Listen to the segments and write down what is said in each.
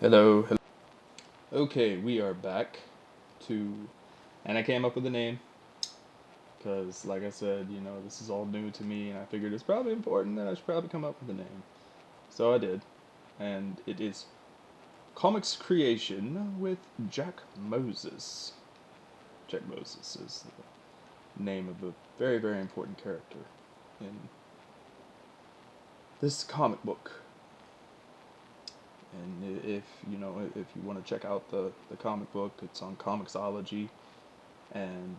Hello, hello. Okay, we are back to, and I came up with a name because, like I said, this is all new to me, and I figured it's probably important that I should probably come up with a name. So I did, and it is Comics Creation with Jack Moses. Jack Moses is the name of a very, very important character in this comic book. And if you want to check out the comic book, it's on Comixology, and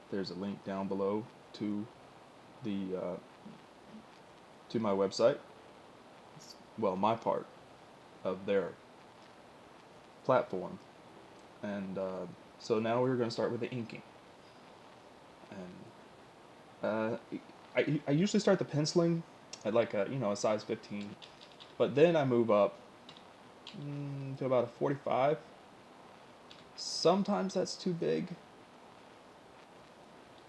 there's a link down below to the to my website. Well, my part of their platform, and so now we're going to start with the inking. And I usually start the penciling at like a size 15, but then I move up to about a 45. Sometimes that's too big.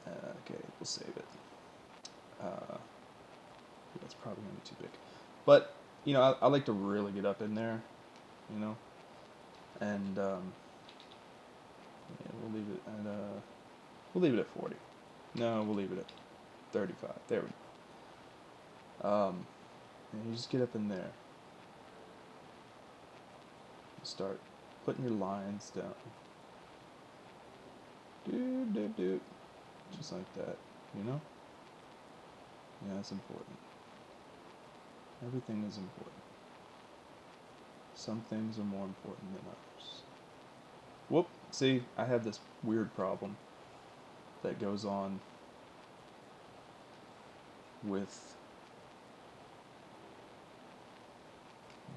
Okay, we'll save it. That's probably gonna be too big, but I like to really get up in there, you know, and yeah, we'll leave it at 40. No, we'll leave it at 35. There we go. And you just get up in there. You start putting your lines down. Do. Just like that, you know? Yeah, that's important. Everything is important. Some things are more important than others. Whoop, see, I have this weird problem that goes on with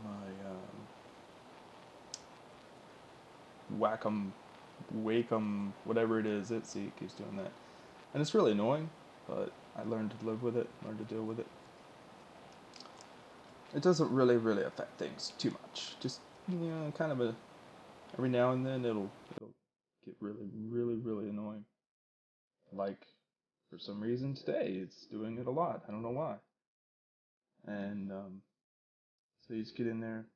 my Wacom, Wacom, whatever it is. See, it keeps doing that. And it's really annoying, but I learned to live with it, learned to deal with it. It doesn't really affect things too much. Just, kind of every now and then it'll get really annoying. Like, for some reason today, it's doing it a lot. I don't know why. And, so you just get in there.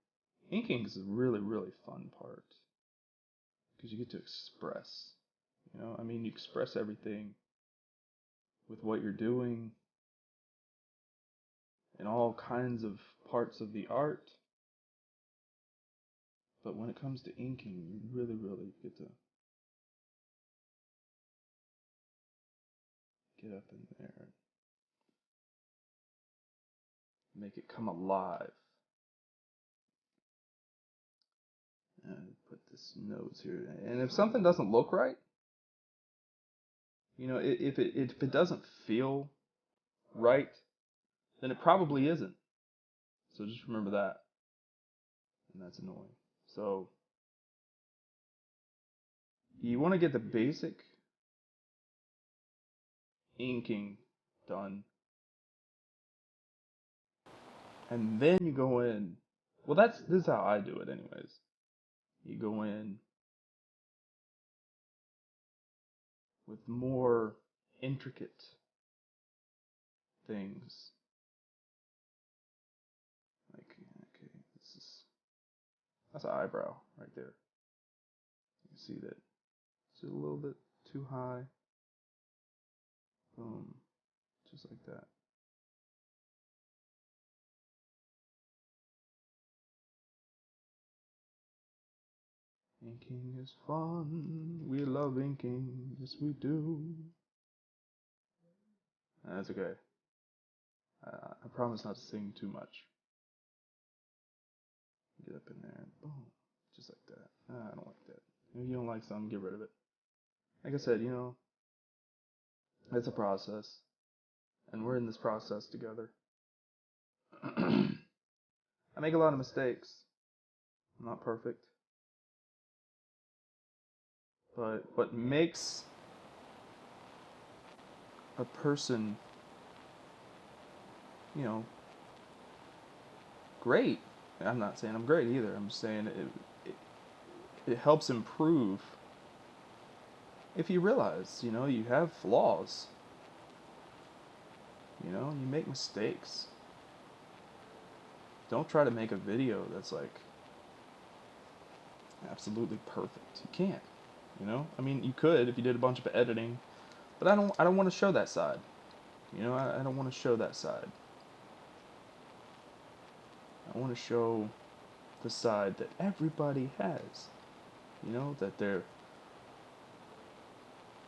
Inking is a really fun part. Because you get to express. You express everything with what you're doing in all kinds of parts of the art. But when it comes to inking, you really get to get up in there and make it come alive. And put this nose here. And if something doesn't look right, if it doesn't feel right, then it probably isn't. So just remember that. And that's annoying. So you want to get the basic inking done, and then you go in. Well, this is how I do it, anyways. You go in with more intricate things. Like, okay, that's an eyebrow right there. You can see that it's a little bit too high. Boom, just like that. Inking is fun. We love inking. Yes, we do. That's okay. I promise not to sing too much. Get up in there and boom, just like that. I don't like that. If you don't like something, get rid of it. Like I said, it's a process, and we're in this process together. I make a lot of mistakes. I'm not perfect. But what makes a person, you know, great, I'm not saying I'm great either. I'm saying it helps improve if you realize, you have flaws. You make mistakes. Don't try to make a video that's like absolutely perfect. You can't. You know, I mean, you could if you did a bunch of editing, but I don't want to show that side. You know, I don't want to show that side. I want to show the side that everybody has. You know, that they're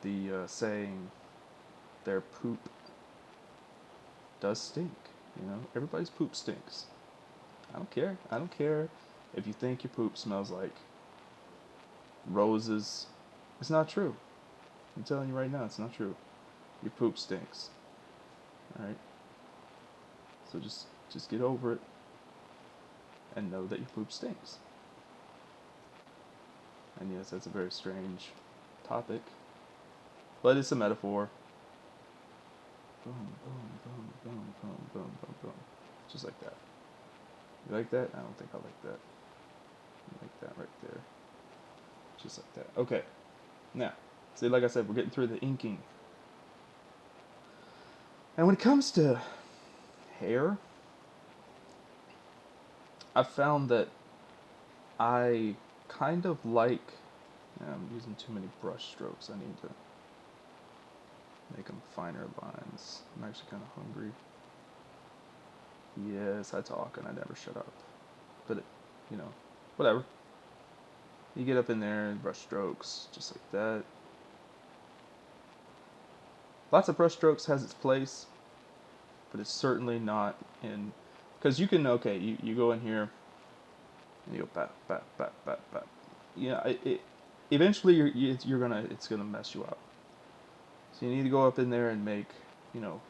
the saying, their poop does stink. You know, everybody's poop stinks. I don't care. I don't care if you think your poop smells like roses. It's not true. I'm telling you right now, it's not true. Your poop stinks. Alright? So just get over it and know that your poop stinks. And yes, that's a very strange topic, but it's a metaphor. Boom, boom, boom, boom, boom, boom, boom, boom. Just like that. You like that? I don't think I like that. I like that right there. Just like that. Okay. Now, see, like I said, we're getting through the inking. And when it comes to hair, I've found that I kind of like... I'm using too many brush strokes. I need to make them finer lines. I'm actually kind of hungry. Yes, I talk and I never shut up. But, you know, whatever. You get up in there and brush strokes, just like that. Lots of brush strokes has its place, but it's certainly not in... Because you can, okay, you go in here, and you go bap, bap, bap, bap, bap. Yeah, eventually it's gonna mess you up. So you need to go up in there and make, you know,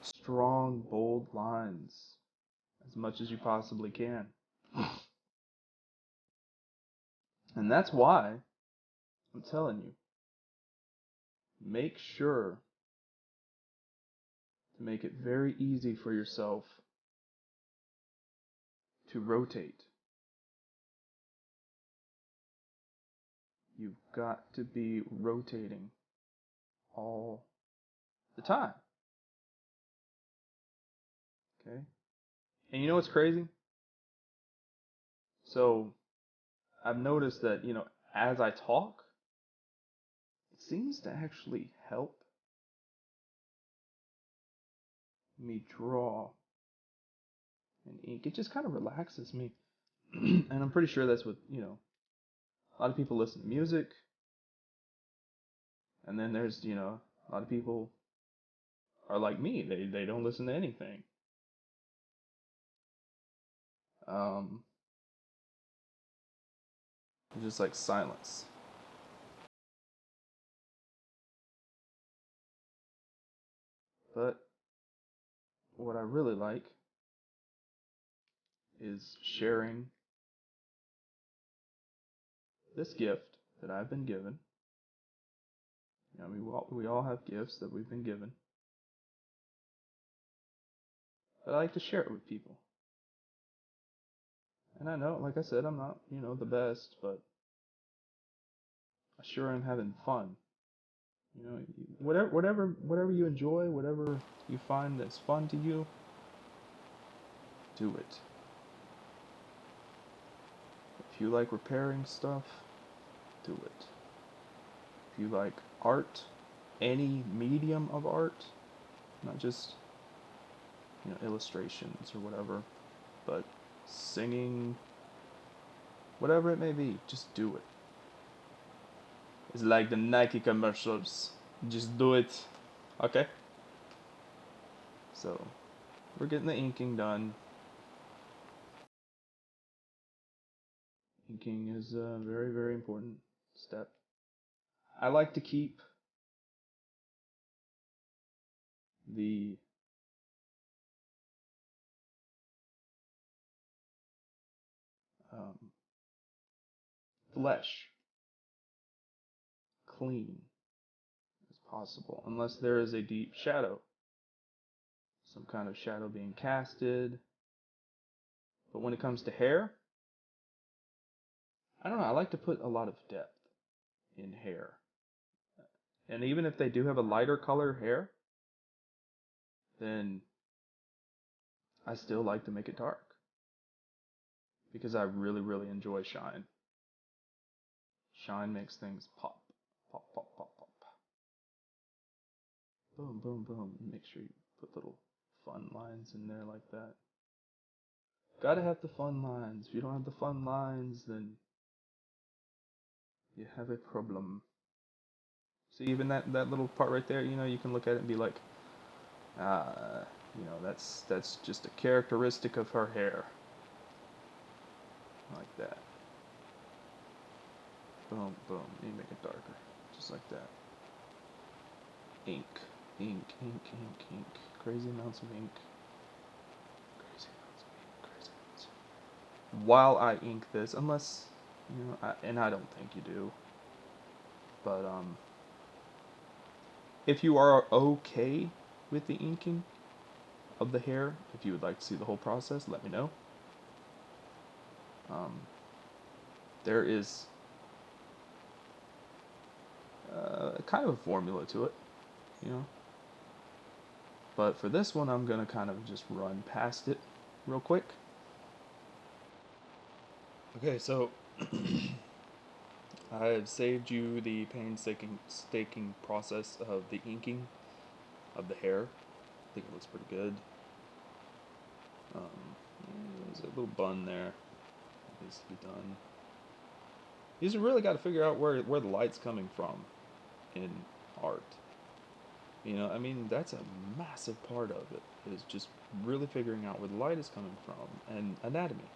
strong, bold lines as much as you possibly can. And that's why I'm telling you, make sure to make it very easy for yourself to rotate. You've got to be rotating all the time. Okay? And you know what's crazy? So I've noticed that, you know, as I talk, it seems to actually help me draw and ink. It just kind of relaxes me. And I'm pretty sure that's what, you know, a lot of people listen to music. And then there's, you know, a lot of people are like me. They don't listen to anything. Um, just like silence. But what I really like is sharing this gift that I've been given. You know, we all have gifts that we've been given. But I like to share it with people. And I know, like I said, I'm not, you know, the best, but I sure am having fun. You know, whatever you enjoy, whatever you find that's fun to you, do it. If you like repairing stuff, do it. If you like art, any medium of art, not just, you know, illustrations or whatever, but singing, whatever it may be, just do it. It's like the Nike commercials. Just do it. Okay? So, we're getting the inking done. Inking is a very, very important step. I like to keep the um, flesh clean as possible, unless there is a deep shadow, some kind of shadow being casted. But when it comes to hair, I don't know, I like to put a lot of depth in hair. And even if they do have a lighter color hair, then I still like to make it dark. because I really, really enjoy shine. Shine makes things pop. Pop, pop, pop, pop. Boom, boom, boom. Make sure you put little fun lines in there like that. Gotta have the fun lines. If you don't have the fun lines, then you have a problem. See, even that little part right there, you can look at it and be like, that's just a characteristic of her hair. Like that. Boom, boom. You make it darker. Just like that. Ink. Ink, ink, ink, ink. Crazy amounts of ink. Crazy amounts of ink. Crazy amounts. While I ink this, unless, and I don't think you do, but, if you are okay with the inking of the hair, if you would like to see the whole process, let me know. There is kind of a formula to it, But for this one, I'm going to kind of just run past it real quick. Okay, so I've saved you the painstaking process of the inking of the hair. I think it looks pretty good. There's a little bun there. That needs to be done. You just really got to figure out where the light's coming from in art. That's a massive part of it, is just really figuring out where the light is coming from, and anatomy.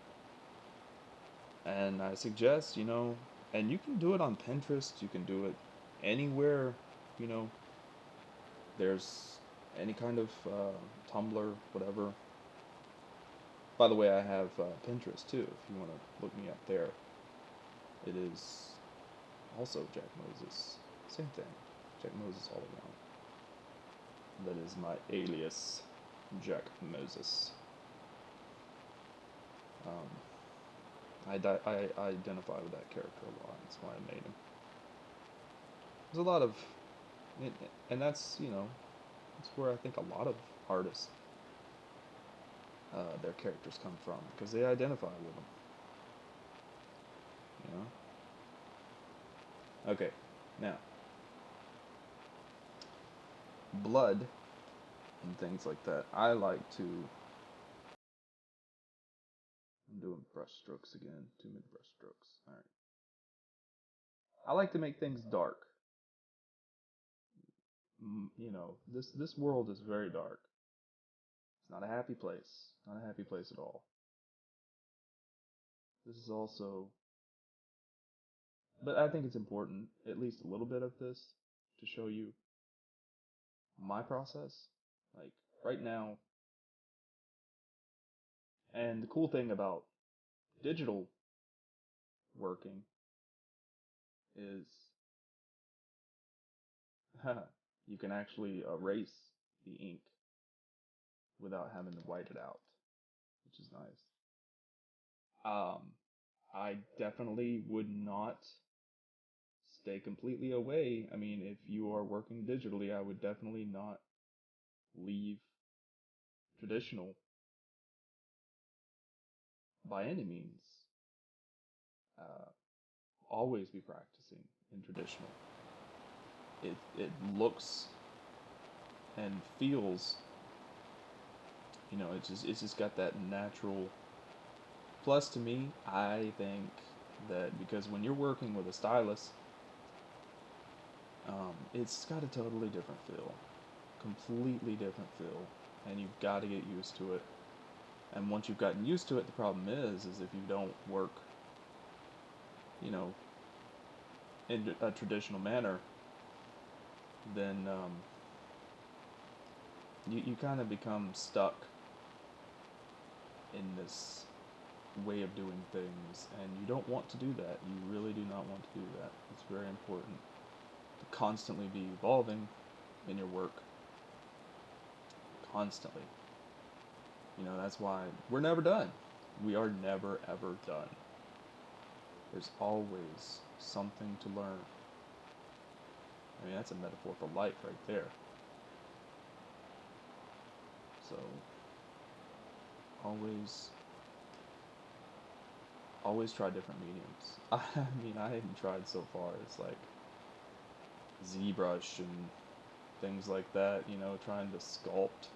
And I suggest, and you can do it on Pinterest, you can do it anywhere, there's any kind of Tumblr, whatever. By the way, I have Pinterest too, if you want to look me up there. It is also JackMoses. Same thing. JackMoses all around. That is my alias, JackMoses. I identify with that character a lot. That's why I made him. There's a lot of, and that's that's where I think a lot of artists, their characters come from, because they identify with them. Okay, now, blood and things like that. I like to. I'm doing brush strokes again. Too many brush strokes. All right. I like to make things dark. This world is very dark. It's not a happy place. Not a happy place at all. This is also, but I think it's important, at least a little bit of this, to show you my process. Like, right now, and the cool thing about digital working is you can actually erase the ink without having to white it out, which is nice. I definitely would not stay completely away. If you are working digitally, I would definitely not leave traditional by any means. Uh, Always be practicing in traditional. It looks and feels, it's just got that natural. Plus, to me, I think that because when you're working with a stylus, it's got a totally different feel, completely different feel, and you've got to get used to it. And once you've gotten used to it, the problem is if you don't work, in a traditional manner, then you kind of become stuck in this way of doing things, and you don't want to do that. You really do not want to do that. It's very important to constantly be evolving in your work. Constantly. That's why we're never done. We are never ever done. There's always something to learn. That's a metaphor for life right there. So, always always try different mediums. I mean, I haven't tried so far. It's like ZBrush and things like that, trying to sculpt.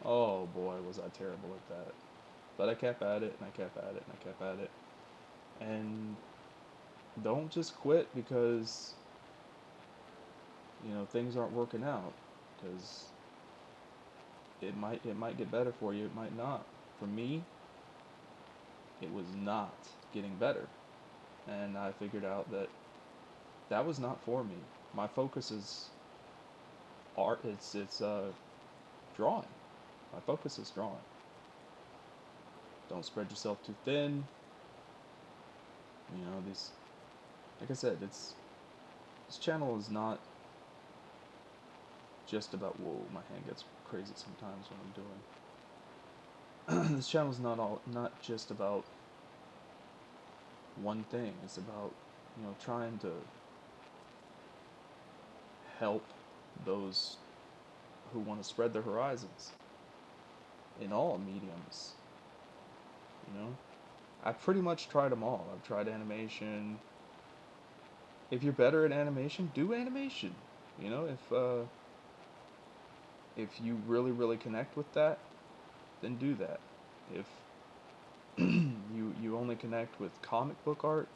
Oh boy, was I terrible at that. But I kept at it, and I kept at it, and I kept at it. And don't just quit because, things aren't working out. Because it might get better for you, it might not. For me, it was not getting better. And I figured out that that was not for me. My focus is art, it's drawing. My focus is drawing. Don't spread yourself too thin. These, like I said, this channel is not just about, whoa, my hand gets crazy sometimes when I'm doing. This channel is not just about one thing. It's about, trying to help those who want to spread their horizons in all mediums. I've pretty much tried them all. I've tried animation. If you're better at animation, do animation. If you really connect with that, then do that. If you only connect with comic book art,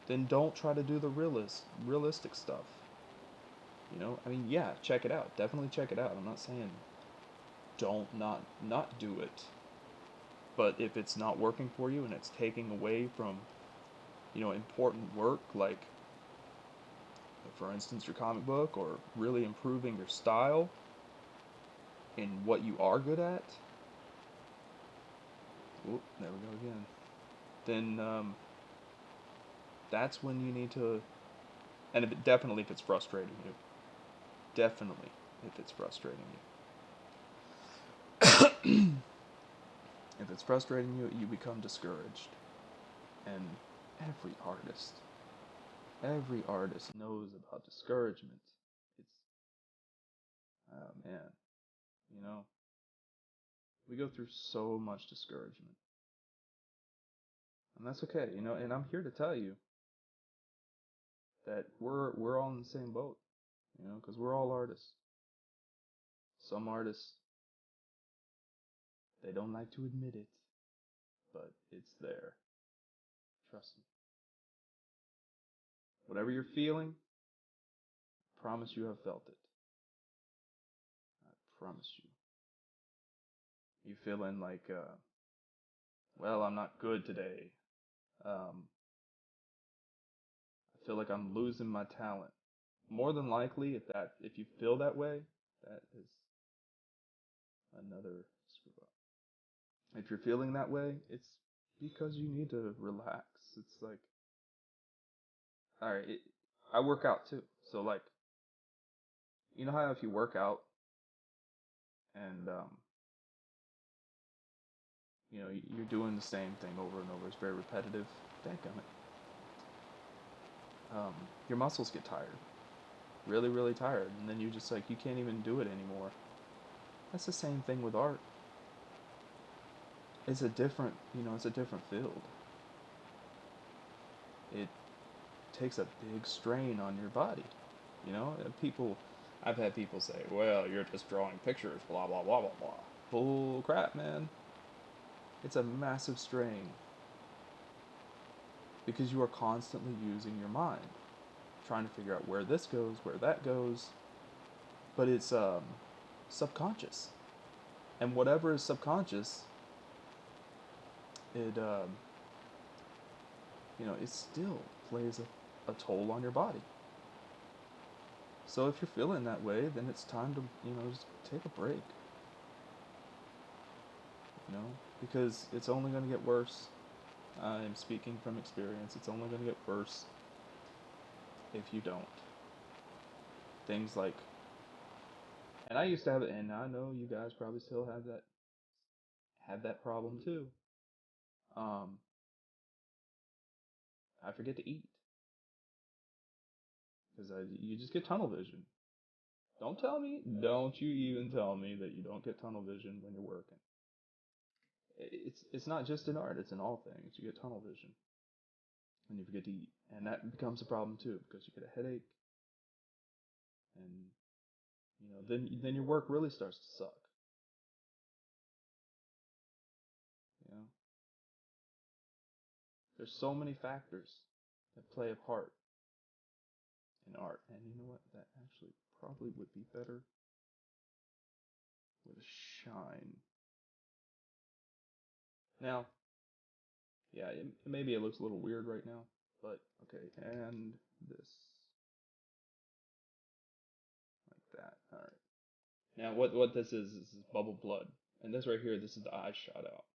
then don't try to do the realistic stuff. I mean, yeah, check it out. Definitely check it out. I'm not saying don't not do it. But if it's not working for you and it's taking away from, important work, like, for instance, your comic book, or really improving your style in what you are good at, whoop, there we go again, then that's when you need to, and definitely if it's frustrating you, definitely if it's frustrating you. If it's frustrating you, you become discouraged. And every artist knows about discouragement. It's, oh man, we go through so much discouragement. And that's okay, and I'm here to tell you that we're all in the same boat, because we're all artists. Some artists, they don't like to admit it, but it's there. Trust me. Whatever you're feeling, I promise you have felt it. I promise you. You feeling like, well, I'm not good today. I feel like I'm losing my talent. More than likely, if you feel that way, that is another screw up. If you're feeling that way, it's because you need to relax. It's like, all right, I work out too. So like, you know how if you work out and you're doing the same thing over and over, it's very repetitive. Dadgummit. Your muscles get tired, really tired, and then you just like you can't even do it anymore. That's the same thing with art. It's a different, it's a different field. It takes a big strain on your body. I've had people say, well, you're just drawing pictures, blah, blah, blah, blah, blah. Bull crap, man. It's a massive strain. Because you are constantly using your mind. Trying to figure out where this goes, where that goes. But it's subconscious. And whatever is subconscious, it it still plays a toll on your body. So if you're feeling that way, then it's time to, just take a break. Because it's only going to get worse. I'm speaking from experience. It's only going to get worse if you don't. Things like, and I used to have it, and I know you guys probably still have that problem too. I forget to eat because you just get tunnel vision. Don't you even tell me that you don't get tunnel vision when you're working. it's not just in art, it's in all things. You get tunnel vision and you forget to eat, and that becomes a problem too because you get a headache, and then your work really starts to suck. You know, there's so many factors that play a part in art, and you know what? That actually probably would be better with a shine. Now, yeah, maybe it looks a little weird right now, but okay, and this like that. All right. Now, what this is bubble blood, and this right here, this is the eye shot out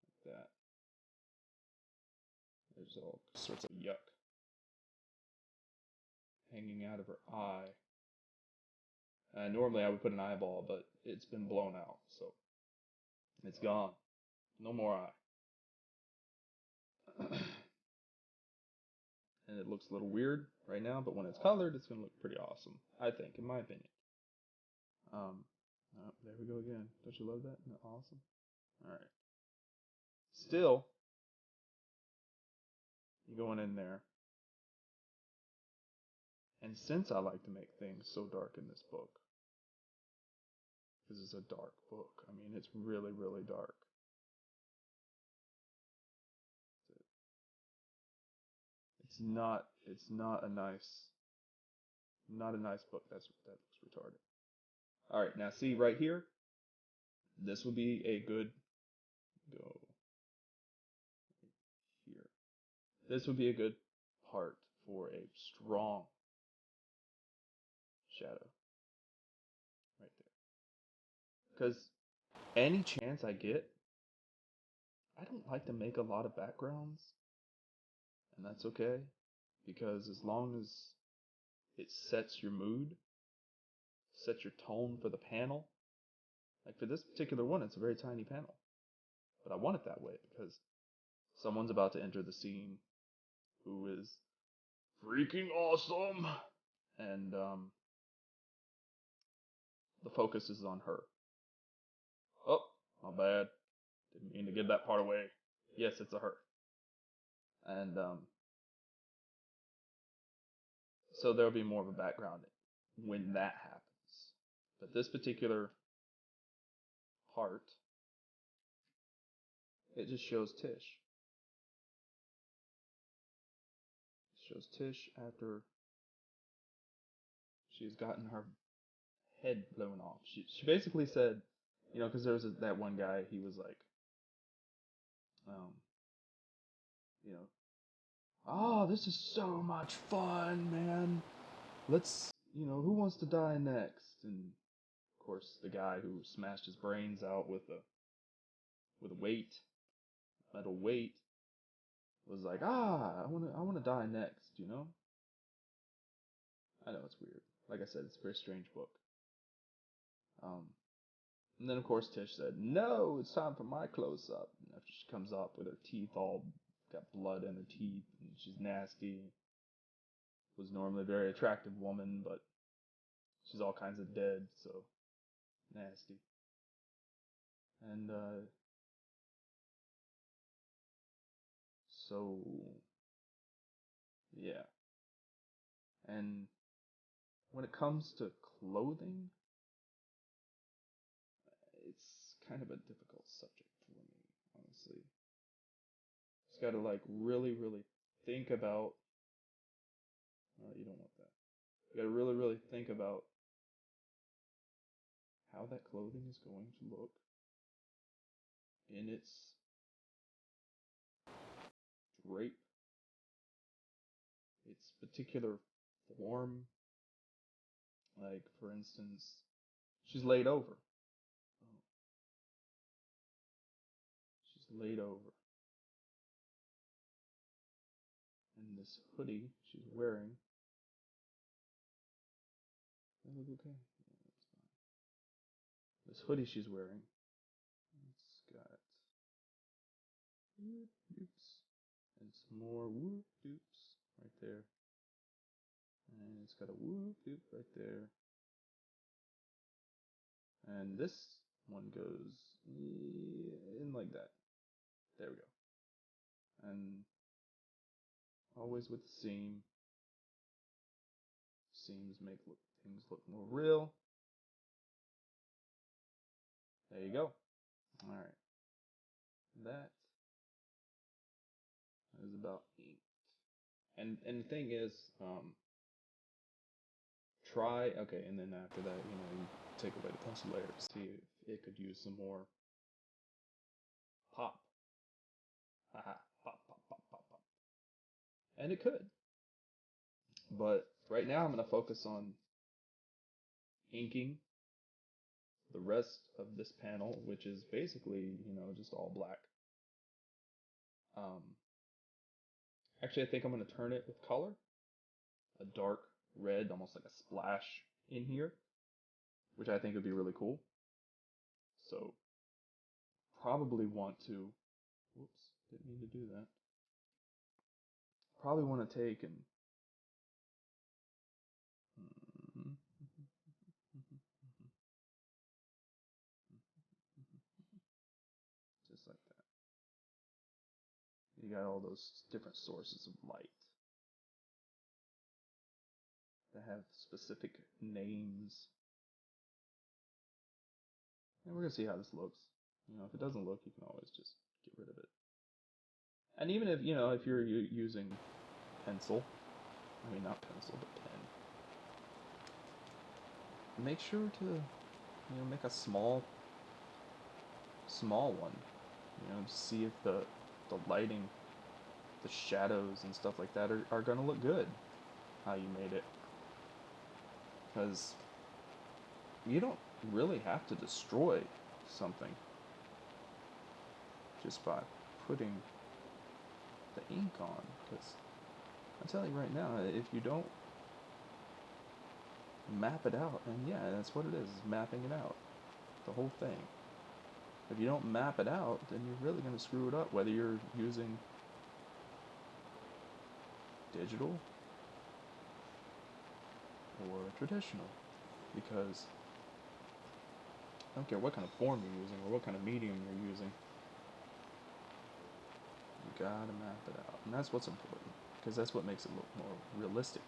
like that. There's all sorts of yuck hanging out of her eye. Normally I would put an eyeball, but it's been blown out, so it's gone. No more eye. And it looks a little weird right now, but when it's colored, it's gonna look pretty awesome, I think, in my opinion. Oh, there we go again. Don't you love that? Isn't that awesome? All right. Still, you're going in there, and since I like to make things so dark in this book, this is a dark book. I mean, it's really, really dark. It's not a nice book. That looks retarded. All right, now see right here, this would be a good go here. This would be a good part for a strong shadow right there. Because any chance I get, I don't like to make a lot of backgrounds, and that's okay, because as long as it sets your mood, sets your tone for the panel. Like for this particular one, it's a very tiny panel, but I want it that way because someone's about to enter the scene who is freaking awesome, and the focus is on her. Oh, my bad. Didn't mean to give that part away. Yes, it's a her. And so there'll be more of a background when that happens. But this particular part, it just shows Tish. It shows Tish after she's gotten her head blown off. She basically said, because there was that one guy, he was like, you know, oh, this is so much fun, man. Let's, who wants to die next? And of course, the guy who smashed his brains out with a metal weight, was like, I wanna die next, I know it's weird. Like I said, it's a very strange book. And then of course Tish said, no, it's time for my close up. And after she comes up with her teeth all got blood in her teeth, and she's nasty. Was normally a very attractive woman, but she's all kinds of dead, so nasty. And so yeah. And when it comes to clothing, it's kind of a difficult subject for me, honestly. Just gotta like really, really think about. You don't want that. You gotta really, really think about how that clothing is going to look in its drape, its particular form. Like, for instance, she's laid over. Oh, she's laid over. And this hoodie she's wearing. Does that look okay? Yeah, that's fine. This hoodie she's wearing. It's got whoop doops. And some more whoop doops right there. And it's got a whoop doop right there. And this one goes in like that. There we go. And always with the seam. Seams make things look more real. There you go. All right. That is about ink. And the thing is, try, okay, and then after that, you take away the pencil layer to see if it could use some more pop. Haha, pop, pop, pop, pop, pop. And it could. But right now I'm going to focus on inking the rest of this panel, which is basically, just all black. Actually, I think I'm going to turn it with color. A dark red, almost like a splash in here, which I think would be really cool. So, probably want to, whoops, didn't mean to do that. Probably want to take and, just like that. You got all those different sources of light that have specific names. And we're going to see how this looks. If it doesn't look, you can always just get rid of it. And even if, if you're using pencil, I mean not pencil, but pen, make sure to, make a small one. See if the lighting, the shadows and stuff like that are going to look good, how you made it. Because you don't really have to destroy something just by putting the ink on. Because I'm telling you right now, if you don't map it out, and yeah, that's what it is mapping it out, the whole thing. If you don't map it out, then you're really going to screw it up, whether you're using digital or traditional, because I don't care what kind of form you're using or what kind of medium you're using, you gotta map it out, and that's what's important, because that's what makes it look more realistic.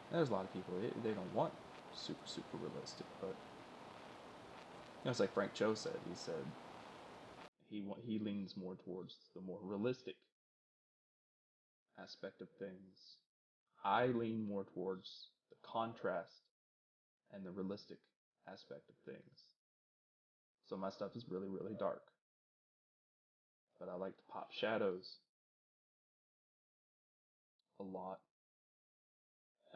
There's a lot of people, they don't want super realistic, but it's like Frank Cho said. He said he leans more towards the more realistic aspect of things. I lean more towards the contrast and the realistic aspect of things. So my stuff is really dark, but I like to pop shadows a lot.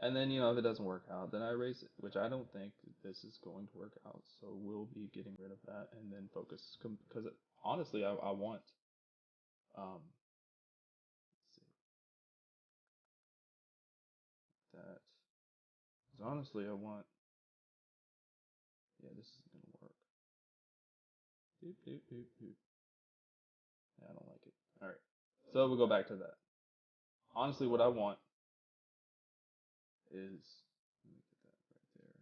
And then, if it doesn't work out, then I erase it, which I don't think this is going to work out. So we'll be getting rid of that and then focus, because honestly, I want, let's see, that, because honestly, I want, yeah, this isn't going to work. Boop, boop, boop, boop. Yeah, I don't like it. All right. So we'll go back to that. Honestly, what I want is, let me get that right there.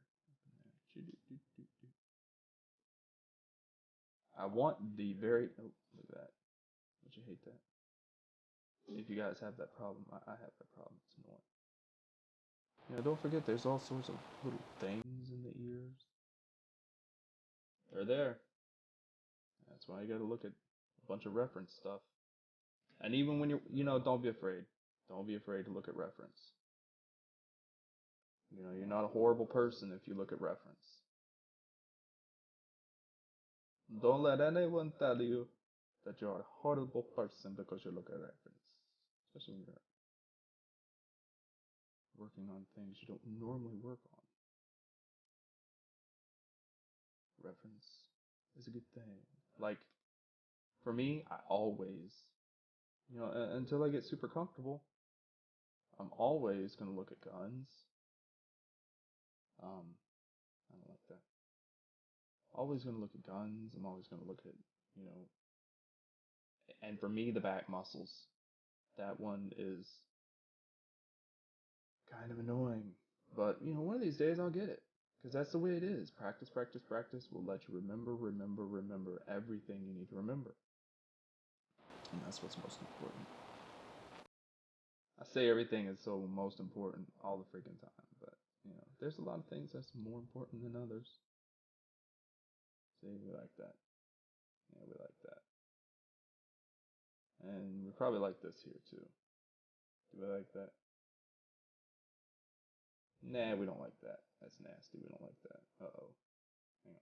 I want the very, oh, look at that. Don't you hate that? If you guys have that problem, I have that problem. It's annoying. Don't forget there's all sorts of little things in the ears. They're there. That's why you gotta look at a bunch of reference stuff. And even when don't be afraid. Don't be afraid to look at reference. You're not a horrible person if you look at reference. Don't let anyone tell you that you're a horrible person because you look at reference. Especially when you're working on things you don't normally work on. Reference is a good thing. Like, for me, I always, until I get super comfortable, I'm always going to look at guns. I don't like that. Always going to look at guns. I'm always going to look at, and for me, the back muscles. That one is kind of annoying. But, one of these days I'll get it. Because that's the way it is. Practice, practice, practice will let you remember everything you need to remember. And that's what's most important. I say everything is so most important all the freaking time, but there's a lot of things that's more important than others. See, we like that. Yeah, we like that. And we probably like this here too. Do we like that? Nah, we don't like that. That's nasty. We don't like that. Uh-oh. Hang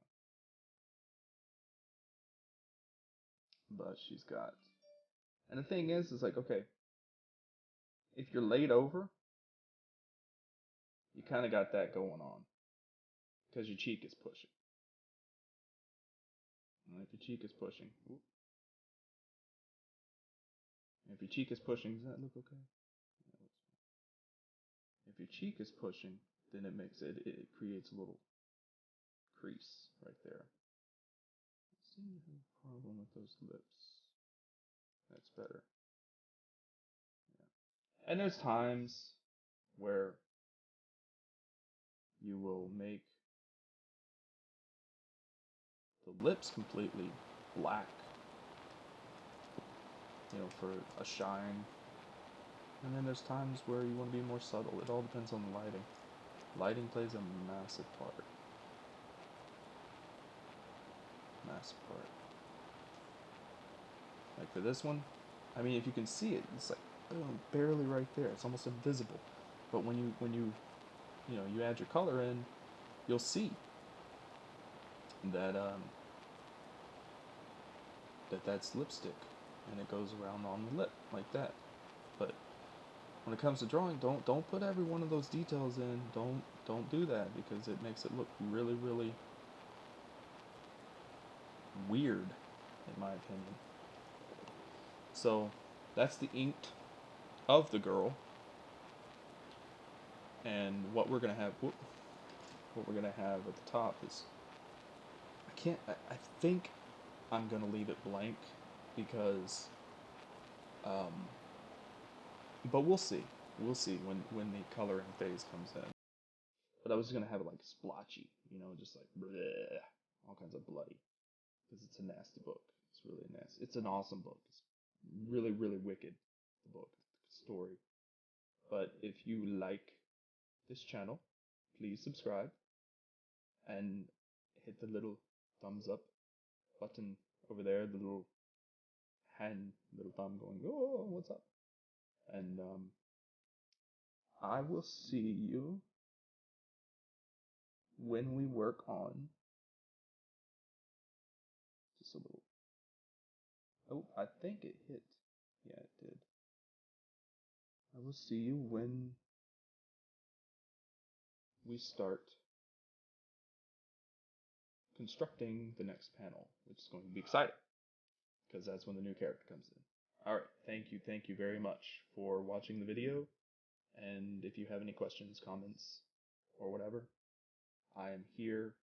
on. But she's got... And the thing is like, okay, if you're laid over, you kind of got that going on. Because your cheek is pushing. And if your cheek is pushing... If your cheek is pushing, does that look okay? If your cheek is pushing, then it creates a little crease right there. I seem to have a problem with those lips. That's better. Yeah. And there's times where you will make the lips completely black, for a shine. And then there's times where you want to be more subtle. It all depends on the lighting. Lighting plays a massive part. Massive part. Like for this one, I mean, if you can see it, it's like barely right there. It's almost invisible. But when you add your color in, you'll see that that's lipstick, and it goes around on the lip like that. But when it comes to drawing, don't put every one of those details in. Don't do that, because it makes it look really, really weird, in my opinion. So that's the ink of the girl, and what we're gonna have at the top is I think I'm gonna leave it blank, because but we'll see when the coloring phase comes in. But I was gonna have it like splotchy, just like bleh, all kinds of bloody, because it's a nasty book. It's really nasty. It's an awesome book. It's really, really wicked, the book, the story. But if you like this channel, please subscribe and hit the little thumbs up button over there, the little thumb going, oh, what's up? And I will see you when we work on just a little. Oh, I think it hit. Yeah, it did. I will see you when we start constructing the next panel, which is going to be exciting, because that's when the new character comes in. Alright, thank you very much for watching the video, and if you have any questions, comments, or whatever, I am here